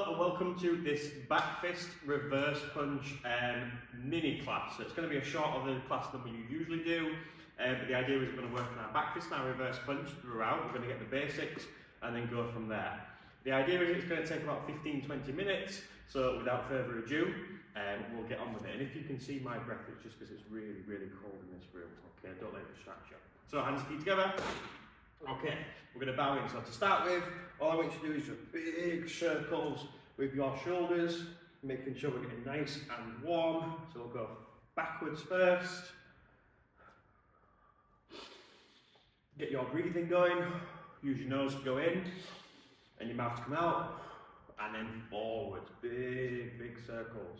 Hello and welcome to this Backfist reverse punch mini class. So it's going to be a shorter class than we usually do, but the idea is we're going to work on our backfist and our reverse punch throughout. We're going to get the basics and then go from there. The idea is it's going to take about 15-20 minutes, so without further ado, we'll get on with it. And if you can see my breath, it's just because it's really, really cold in this room. Okay, don't let it distract you. So hands and feet together. Okay, we're going to bow in. So to start with, all I want you to do is just big circles with your shoulders, making sure we're getting nice and warm. So we'll go backwards first. Get your breathing going. Use your nose to go in and your mouth to come out. And then forwards, big, big circles.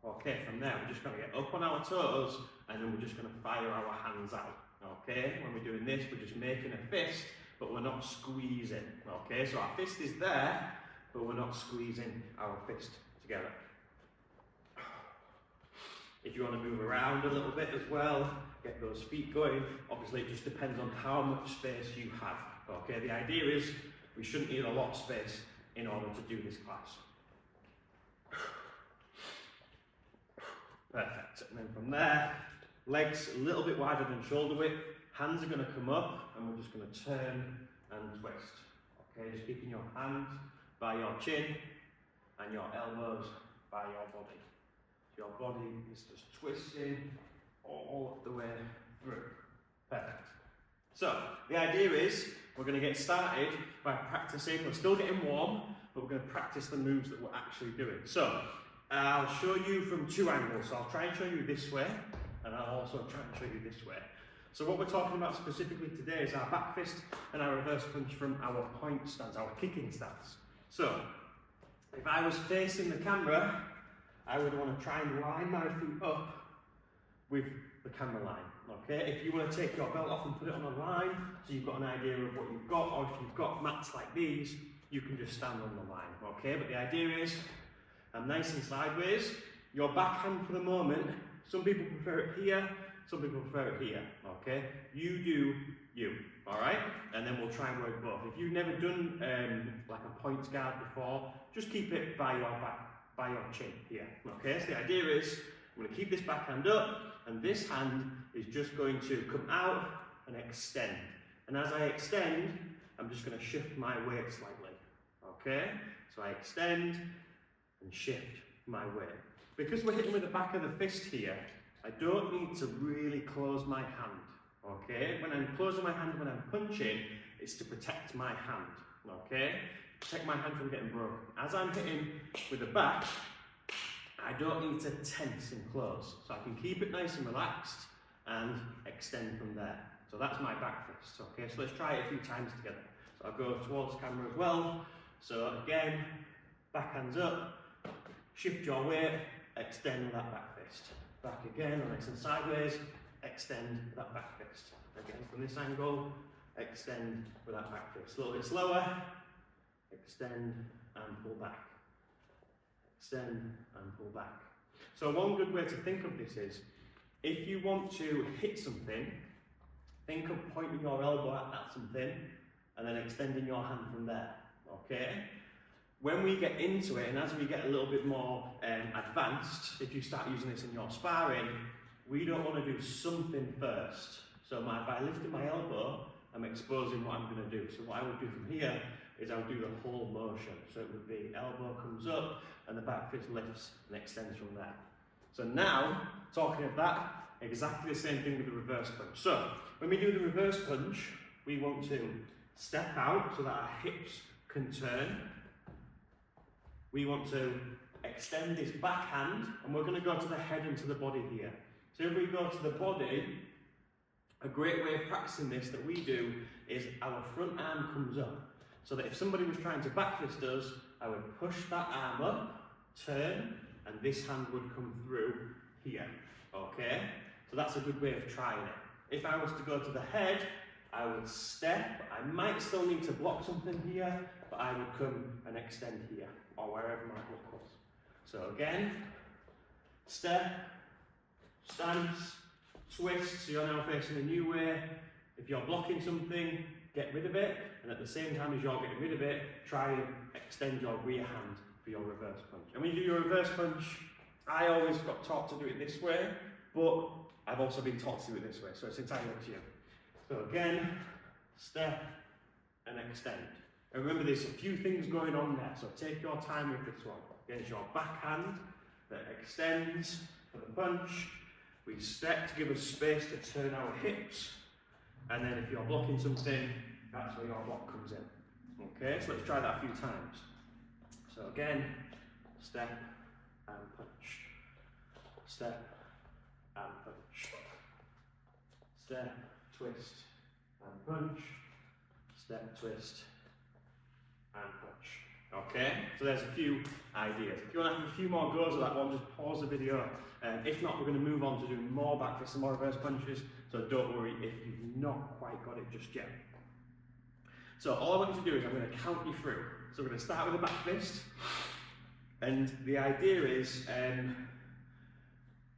Okay, from there we're just going to get up on our toes and then we're just going to fire our hands out. Okay, when we're doing this, we're just making a fist, but we're not squeezing. Okay, so our fist is there, but we're not squeezing our fist together. If you want to move around a little bit as well, get those feet going. Obviously, it just depends on how much space you have. Okay, the idea is we shouldn't need a lot of space in order to do this class. Perfect. And then from there, legs a little bit wider than shoulder width, hands are going to come up and we're just going to turn and twist. Okay, just keeping your hands by your chin and your elbows by your body. Your body is just twisting all the way through. Perfect. So, the idea is we're going to get started by practicing. We're still getting warm, but we're going to practice the moves that we're actually doing. So, I'll show you from two angles. So I'll try and show you this way, and I'll also try and show you this way. So what we're talking about specifically today is our back fist and our reverse punch from our point stance, our kicking stance. So, if I was facing the camera, I would want to try and line my feet up with the camera line, okay? If you want to take your belt off and put it on a line, so you've got an idea of what you've got, or if you've got mats like these, you can just stand on the line, okay? But the idea is, I'm nice and sideways. Your backhand for the moment, some people prefer it here, some people prefer it here, okay? You do you, all right? And then we'll try and work both. If you've never done like a point guard before, just keep it by your back, by your chin here, okay? So the idea is, I'm gonna keep this backhand up, and this hand is just going to come out and extend. And as I extend, I'm just gonna shift my weight slightly, okay? So I extend and shift my weight. Because we're hitting with the back of the fist here, I don't need to really close my hand, okay? When I'm closing my hand when I'm punching, it's to protect my hand, okay? Protect my hand from getting broken. As I'm hitting with the back, I don't need to tense and close. So I can keep it nice and relaxed and extend from there. So that's my back fist, okay? So let's try it a few times together. So I'll go towards the camera as well. So again, back hands up, shift your weight, extend that back fist. Back again, nice and sideways, extend that back fist. Again, from this angle, extend with that back fist. A little bit slower, extend and pull back. Extend and pull back. So one good way to think of this is, if you want to hit something, think of pointing your elbow at something and then extending your hand from there, okay? When we get into it, and as we get a little bit more advanced, if you start using this in your sparring, we don't want to do something first. So by lifting my elbow, I'm exposing what I'm going to do. So what I would do from here is I would do the whole motion. So it would be elbow comes up, and the back fist lifts and extends from there. So now, talking of that, exactly the same thing with the reverse punch. So when we do the reverse punch, we want to step out so that our hips can turn. We want to extend this backhand, and we're going to go to the head and to the body here. So if we go to the body, a great way of practicing this that we do is our front arm comes up. So that if somebody was trying to backfist us, I would push that arm up, turn, and this hand would come through here, okay? So that's a good way of trying it. If I was to go to the head, I would step. I might still need to block something here, but I would come and extend here, or wherever my hook was. So again, step, stance, twist, so you're now facing a new way. If you're blocking something, get rid of it, and at the same time as you're getting rid of it, try and extend your rear hand for your reverse punch. And when you do your reverse punch, I always got taught to do it this way, but I've also been taught to do it this way, so it's entirely up to you. So again, step and extend. And remember, there's a few things going on there, so take your time with this one. Again, it's your backhand that extends for the punch. We step to give us space to turn our hips, and then if you're blocking something, that's where your block comes in. Okay, so let's try that a few times. So again, step and punch. Step and punch. Step, twist and punch. Step, twist and punch. Okay, so there's a few ideas. If you want to have a few more goes at that one, just pause the video. If not, we're going to move on to doing more back fists and more reverse punches, so don't worry if you've not quite got it just yet. So all I want you to do is I'm going to count you through. So we're going to start with the back fist, and the idea is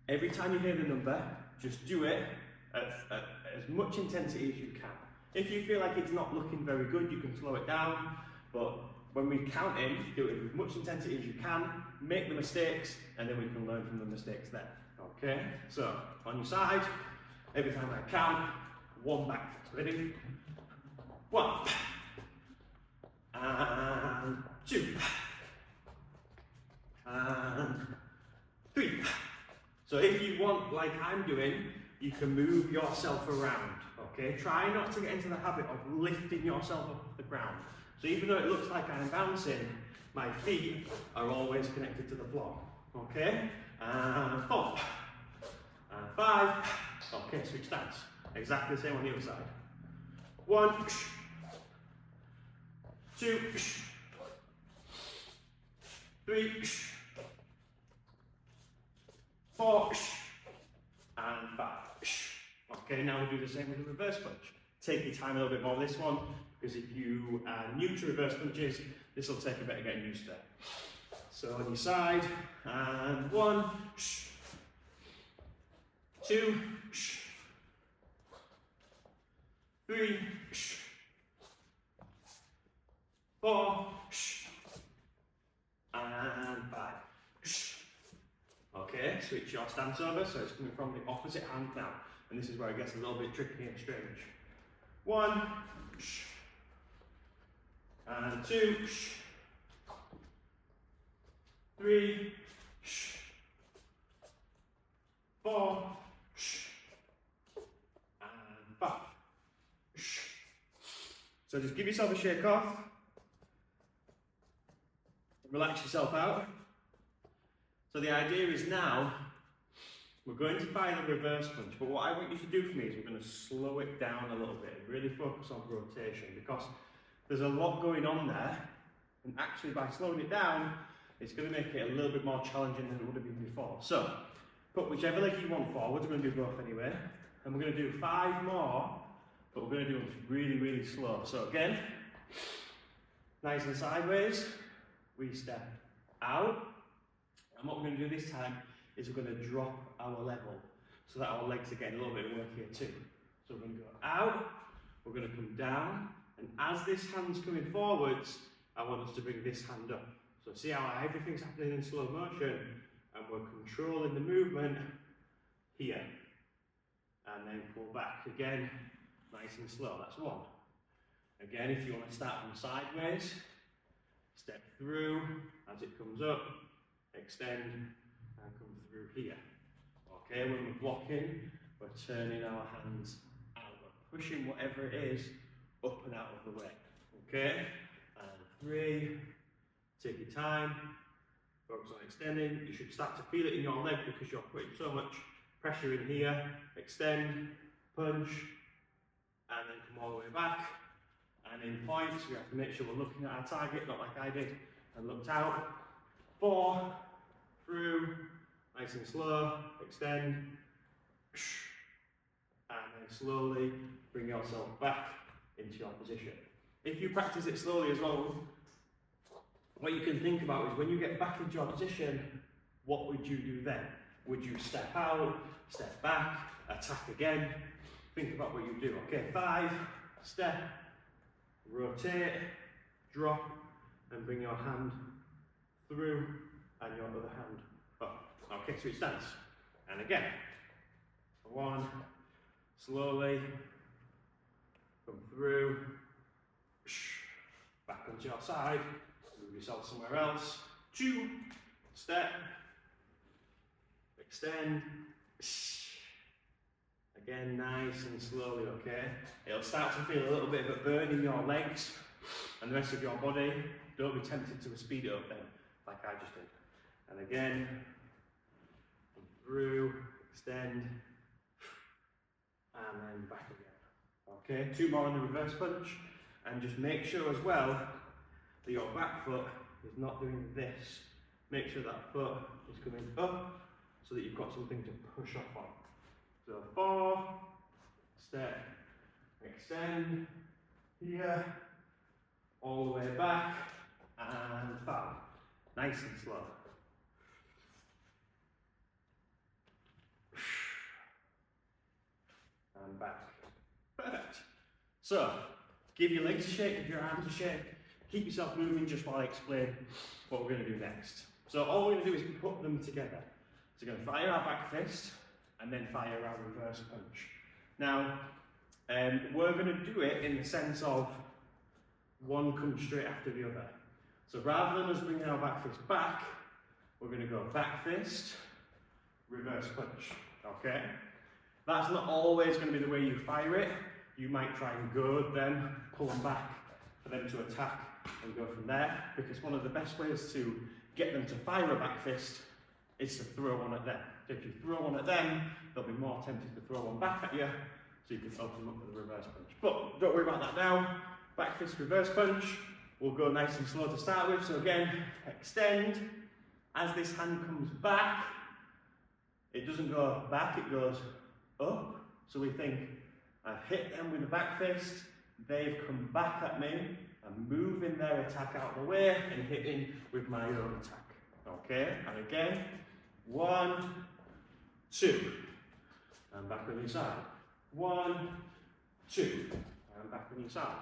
every time you hear the number, just do it at as much intensity as you can. If you feel like it's not looking very good, you can slow it down, but when we count in, do it with as much intensity as you can, make the mistakes, and then we can learn from the mistakes there. Okay? So, on your side, every time I count, one back fist. Ready? 1, and 2, and 3. So if you want, like I'm doing, you can move yourself around. Okay? Try not to get into the habit of lifting yourself off the ground. So even though it looks like I'm bouncing, my feet are always connected to the floor. Okay? And 4. And 5. Okay, switch stance. Exactly the same on the other side. 1, 2, 3, 4, and 5. Okay, now we'll do the same with the reverse punch. Take your time a little bit more with this one, because if you are new to reverse punches, this will take a bit of getting used to. So on your side, and 1, 2, 3, 4, and 5. Okay, switch your stance over, so it's coming from the opposite hand now. And this is where it gets a little bit tricky and strange. 1, and 2, 3, 4, and 5. So just give yourself a shake off, relax yourself out. So the idea is now, we're going to fire the reverse punch, but what I want you to do for me is we're going to slow it down a little bit and really focus on rotation, because there's a lot going on there, and actually by slowing it down, it's going to make it a little bit more challenging than it would have been before. So, put whichever leg you want forward, we're going to do both anyway, and we're going to do 5 more, but we're going to do them really, really slow. So again, nice and sideways, we step out, and what we're going to do this time is we're going to drop our level so that our legs are getting a little bit of work here too. So we're going to go out, we're going to come down, and as this hand's coming forwards, I want us to bring this hand up. So see how everything's happening in slow motion, and we're controlling the movement here. And then pull back again, nice and slow, that's 1. Again, if you want to start from sideways, step through, as it comes up, extend, and come through here. Okay, when we're blocking, we're turning our hands out. We're pushing whatever it is up and out of the way. Okay, and 3, take your time, focus on extending. You should start to feel it in your leg because you're putting so much pressure in here. Extend, punch, and then come all the way back. And in points, we have to make sure we're looking at our target, not like I did, and looked out. 4, through, nice and slow, extend, and then slowly bring yourself back into your position. If you practice it slowly as well, what you can think about is when you get back into your position, what would you do then? Would you step out, step back, attack again? Think about what you do. Okay, 5, step, rotate, drop, and bring your hand through and your other hand up. Okay, switch stance. And again, 1, slowly, come through, back onto your side, move yourself somewhere else, 2, step, extend, again nice and slowly, okay? It'll start to feel a little bit of a burn in your legs and the rest of your body. Don't be tempted to speed it up then, like I just did. And again, come through, extend, and then back again. Okay, 2 more on the reverse punch, and just make sure as well that your back foot is not doing this. Make sure that foot is coming up so that you've got something to push off on. So 4, step, extend, here, all the way back, and 5. Nice and slow. And back. Perfect. So, give your legs a shake, give your arms a shake. Keep yourself moving just while I explain what we're going to do next. So all we're going to do is put them together. So we're going to fire our back fist and then fire our reverse punch. Now, we're going to do it in the sense of one comes straight after the other. So rather than us bringing our back fist back, we're going to go back fist, reverse punch. Okay? That's not always going to be the way you fire it. You might try and go then, pull them back for them to attack and go from there, because one of the best ways to get them to fire a back fist is to throw one at them. So if you throw one at them, they'll be more tempted to throw one back at you, so you can open them up with a reverse punch. But don't worry about that now. Back fist, reverse punch. We'll go nice and slow to start with. So again, extend. As this hand comes back, it doesn't go back, it goes up. So we think, I've hit them with the back fist, they've come back at me, I'm moving their attack out of the way and hitting with my own attack. Okay, and again, 1, 2, and back on your side. 1, 2, and back on your side.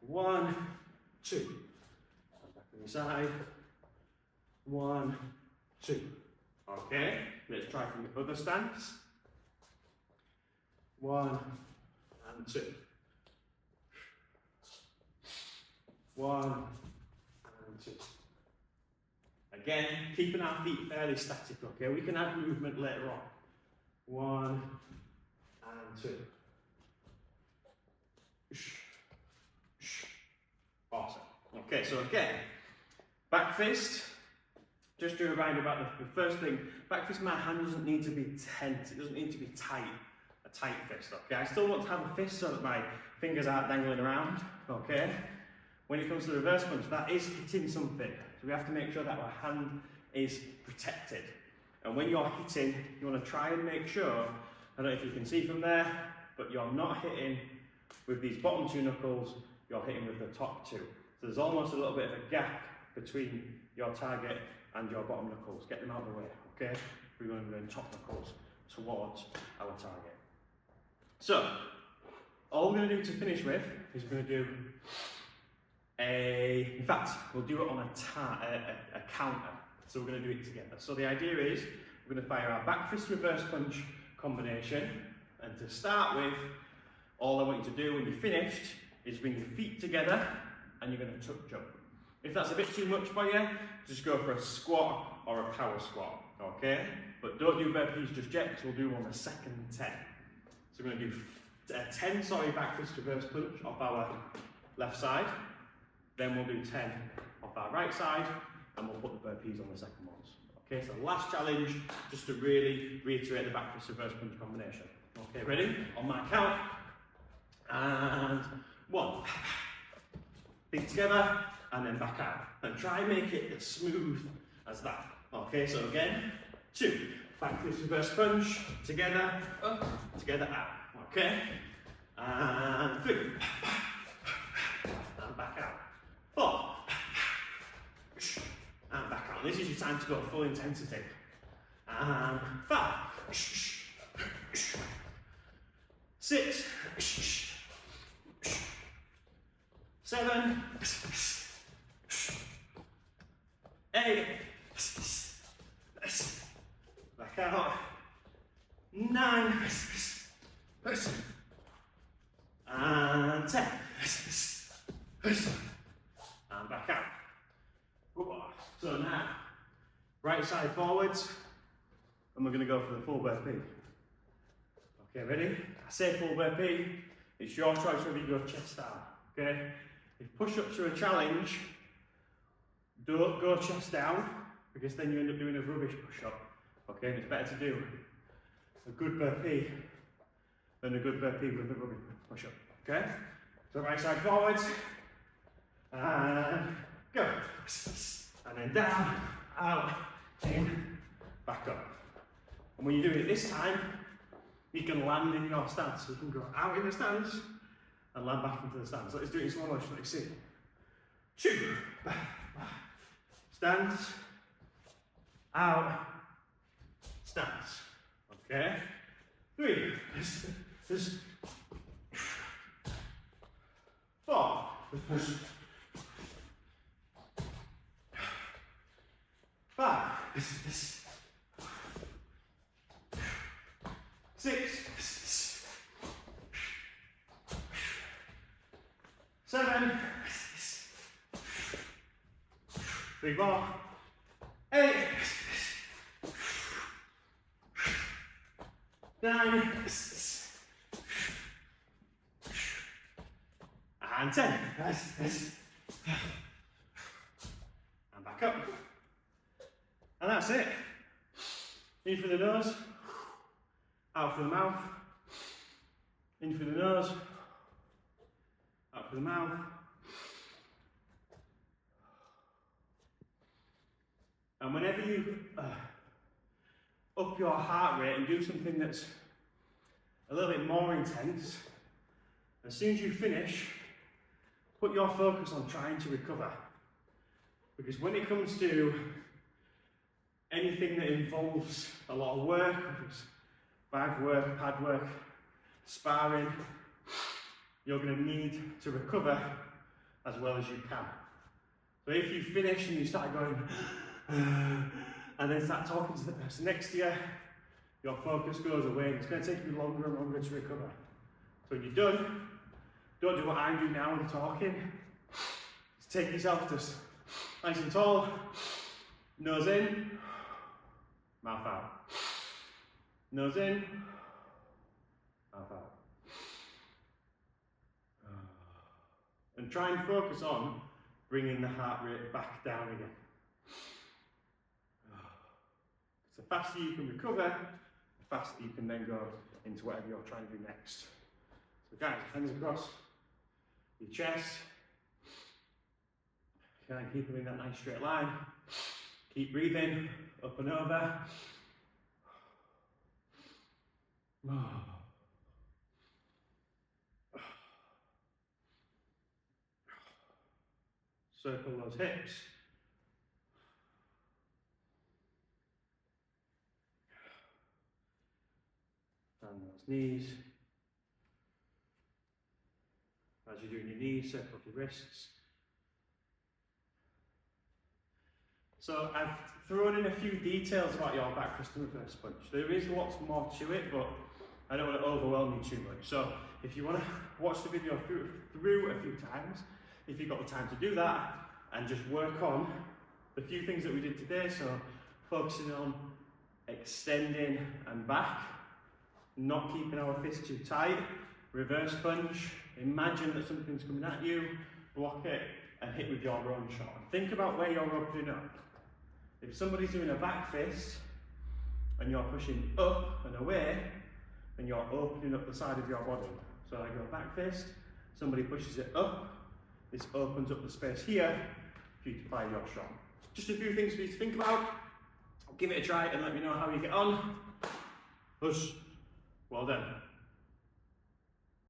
1, 2, and back on your side. 1, 2. Okay, let's try from the other stance. 1 and 2. 1 and 2. Again, keeping our feet fairly static, okay? We can add movement later on. 1 and 2. Awesome. Okay, so again, back fist. Just to remind you about the first thing, back fist, my hand doesn't need to be tense, it doesn't need to be tight, a tight fist, okay? I still want to have a fist so that my fingers aren't dangling around, okay? When it comes to the reverse punch, that is hitting something. So we have to make sure that our hand is protected. And when you're hitting, you want to try and make sure, I don't know if you can see from there, but you're not hitting with these bottom 2 knuckles, you're hitting with the top 2. So there's almost a little bit of a gap between your target and your bottom knuckles. Get them out of the way, okay? We're going to go top knuckles towards our target. So, all we're going to do to finish with is we're going to do in fact, we'll do it on a counter. So we're going to do it together. So the idea is, we're going to fire our back fist reverse punch combination. And to start with, all I want you to do when you're finished is bring your feet together and you're going to tuck jump. If that's a bit too much for you, just go for a squat or a power squat, okay? But don't do burpees just yet, because we'll do on the second 10. So we're going to do 10, back fist reverse punch off our left side. Then we'll do 10 off our right side, and we'll put the burpees on the second ones. Okay, so last challenge, just to really reiterate the back fist reverse punch combination. Okay, ready? On my count. And 1. Feet together, and then back out. And try and make it as smooth as that. Okay, so again, 2. Back fist reverse punch, together, up, together, out. Okay? And 3. And back out. 4. And back out. This is your time to go full intensity. And 5. 6. 7, 8, back out, 9, and 10, and back out. So now, right side forwards, and we're going to go for the full burpee. Okay, ready? I say full burpee, it's your choice whether you go chest down. Okay? If push-ups are a challenge, don't go chest down, because then you end up doing a rubbish push-up. Okay, and it's better to do a good burpee than a good burpee with a rubbish push-up. Okay? So right side forwards, and go. And then down, out, in, back up. And when you do it this time, you can land in your stance. So you can go out in the stance and land back into the stance. Let's do it in slow motion, let's see. Shoot. Stance, out, stance. Okay? 3, 4, 5, 6, 7, 3 more, 8, 9, and 10. And back up. And that's it. In through the nose, out through the mouth, in through the nose, out through the mouth. And whenever you up your heart rate and do something that's a little bit more intense, as soon as you finish, put your focus on trying to recover. Because when it comes to anything that involves a lot of work, whether it's bag work, pad work, sparring, you're going to need to recover as well as you can. So if you finish and you start going, and then start talking to the person next to you, your focus goes away and it's going to take you longer and longer to recover. So when you're done, don't do what I'm doing now when talking. Just take yourself just nice and tall, nose in, mouth out. Nose in, mouth out. And try and focus on bringing the heart rate back down again. The faster you can recover, the faster you can then go into whatever you're trying to do next. So guys, hands across your chest. Try and keep them in that nice straight line. Keep breathing, up and over. Circle those hips. And those knees. As you're doing your knees, circle your wrists. So I've thrown in a few details about your back fist and reverse punch. There is lots more to it, but I don't want to overwhelm you too much. So if you want to watch the video through a few times, if you've got the time to do that, and just work on the few things that we did today, so focusing on extending and back, not keeping our fist too tight, reverse punch, imagine that something's coming at you, block it and hit with your own shot. Think about where you're opening up. If somebody's doing a back fist and you're pushing up and away, then you're opening up the side of your body. So I go back fist, somebody pushes it up, this opens up the space here for you to fire your shot. Just a few things for you to think about. Give it a try and let me know how you get on. Push. Well done.